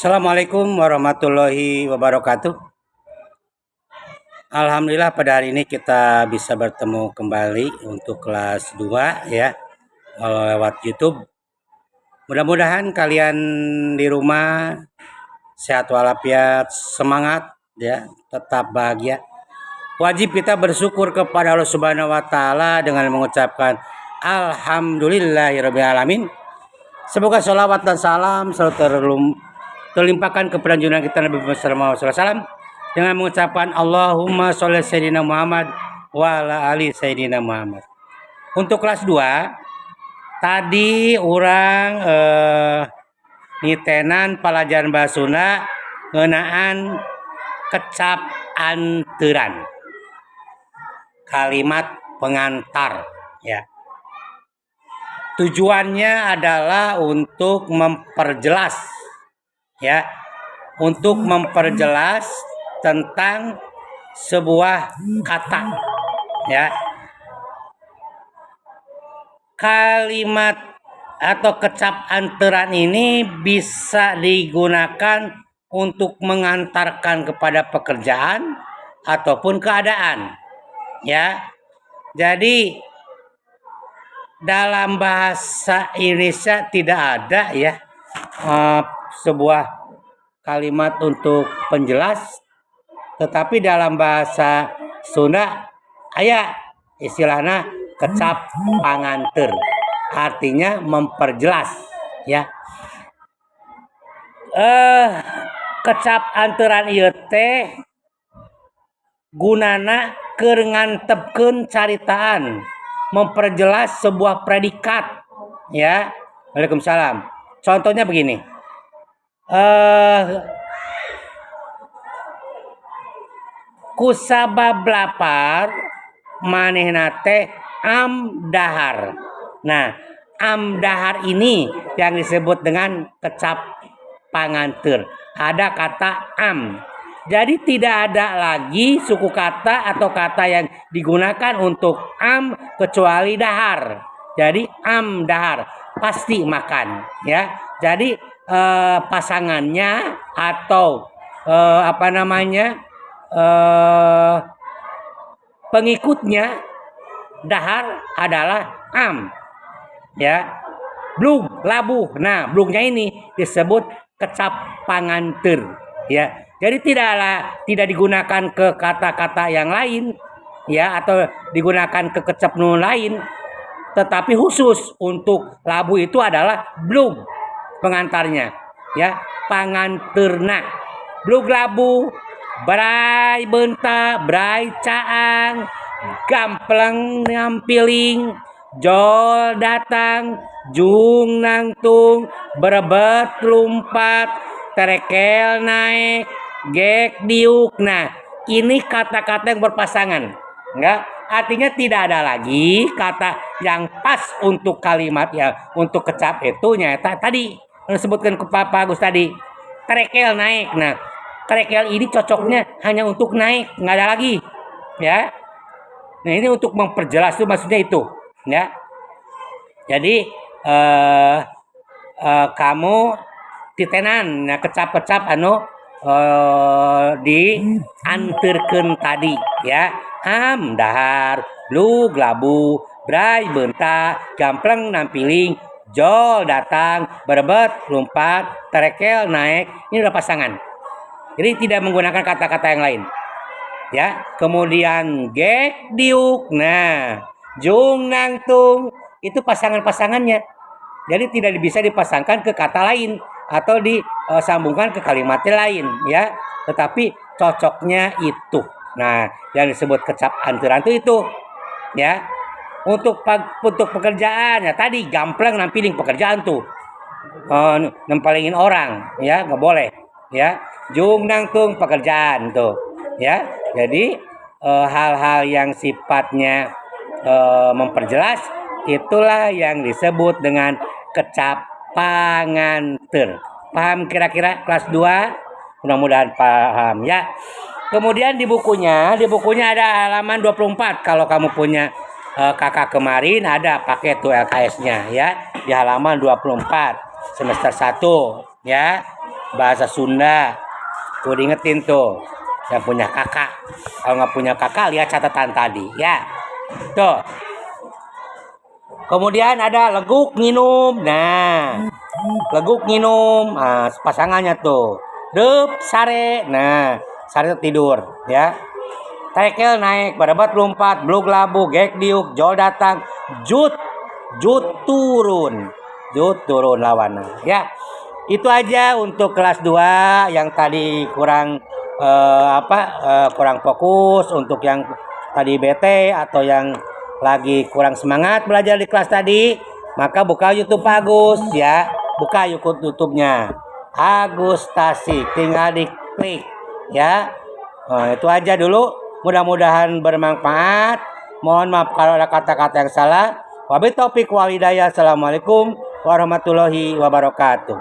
Assalamualaikum warahmatullahi wabarakatuh. Alhamdulillah pada hari ini kita bisa bertemu kembali untuk kelas 2 ya, lewat YouTube. Mudah-mudahan kalian di rumah sehat walafiat, semangat ya, tetap bahagia. Wajib kita bersyukur kepada Allah Subhanahu wa taala dengan mengucapkan alhamdulillahirabbil alamin. Semoga sholawat dan salam selalu terlimpahkan kepada junjungan kita Nabi Muhammad SAW dengan mengucapkan Allahumma sholli sayyidina Muhammad wa ala ali sayyidina Muhammad. Untuk kelas 2 tadi orang nitenan pelajaran bahasa Sunda ngeunaan kecap anteuran, kalimat pengantar ya. Tujuannya adalah untuk memperjelas ya, untuk memperjelas tentang sebuah kata ya. Kalimat atau kecap anteuran ini bisa digunakan untuk mengantarkan kepada pekerjaan ataupun keadaan ya. Jadi dalam bahasa Indonesia tidak ada ya sebuah kalimat untuk penjelas, tetapi dalam bahasa Sunda aya istilahnya kecap panganteur, artinya memperjelas ya. Kecap anteuran ieu teh gunana keur ngantepkeun caritaan, memperjelas sebuah predikat ya. Waalaikumsalam. Contohnya begini. Kusabab lapar manehna teh amdahar. Nah, amdahar ini yang disebut dengan kecap panganteur. Ada kata am. Jadi tidak ada lagi suku kata atau kata yang digunakan untuk am kecuali dahar. Jadi am dahar pasti makan ya. Jadi pasangannya atau pengikutnya dahar adalah am ya. Blug, labuh. Nah, blugnya ini disebut kecap panganteur ya. Jadi tidak digunakan ke kata-kata yang lain ya, atau digunakan ke kecap nun lain, tetapi khusus untuk labu itu adalah blug pengantarnya ya, panganteurna. Blug labu, bray beunta, bray caang, gampleng ngampiling, jol datang, jung nangtung, berebet lumpat, terekel naik, gek diuk. Nah, ini kata-kata yang berpasangan enggak, artinya tidak ada lagi kata yang pas untuk kalimat ya, untuk kecap itu nyata tadi disebutkan ke Pak Agus tadi, terekel naik. Nah, terekel ini cocoknya hanya untuk naik, nggak ada lagi ya. Nah, ini untuk memperjelas itu maksudnya itu ya. Jadi kamu titenan ya, kecap-kecap dianterkeun tadi ya. Am dahar, blug labu, bray beunta, gampleng nampiling, jol datang, berebet lompat, terekel naik. Ini udah pasangan. Jadi tidak menggunakan kata-kata yang lain ya. Kemudian gek diuk, nah, jung nangtung, itu pasangan-pasangannya. Jadi tidak bisa dipasangkan ke kata lain atau disambungkan ke kalimat lain ya, tetapi cocoknya itu. Nah, yang disebut kecap anteuran itu ya. Untuk pekerjaan ya tadi gampleng nampiling pekerjaan tuh, nempelingin orang ya, nggak boleh ya. Jung nangtung pekerjaan tuh ya. Jadi hal-hal yang sifatnya memperjelas itulah yang disebut dengan kecap panganteur. Paham kira-kira kelas 2? Mudah-mudahan paham ya. Kemudian di bukunya ada halaman 24. Kalau kamu punya kakak kemarin ada pakai tuh LKS-nya ya, di halaman 24 semester 1 ya. bahasa Sunda. Tuh diingetin tuh yang punya kakak. Kalau nggak punya kakak, lihat catatan tadi ya. Tuh. Kemudian ada leguk nginum. Nah, leguk nginum. Nah, pasangannya tuh. Dep sare. Nah, sare tidur ya. Tekel naik, barabat lompat, blug labu, gek diuk, jol datang, jut turun. Jut turun lawannya ya. Itu aja untuk kelas 2 yang tadi kurang kurang fokus, untuk yang tadi bete atau yang lagi kurang semangat belajar di kelas tadi, maka buka YouTube Agus ya. Buka YouTube-nya Agus Tasik, tinggal diklik ya. Itu aja dulu, mudah-mudahan bermanfaat. Mohon maaf kalau ada kata-kata yang salah. Wabillahi taufiq wal hidayah. Assalamualaikum warahmatullahi wabarakatuh.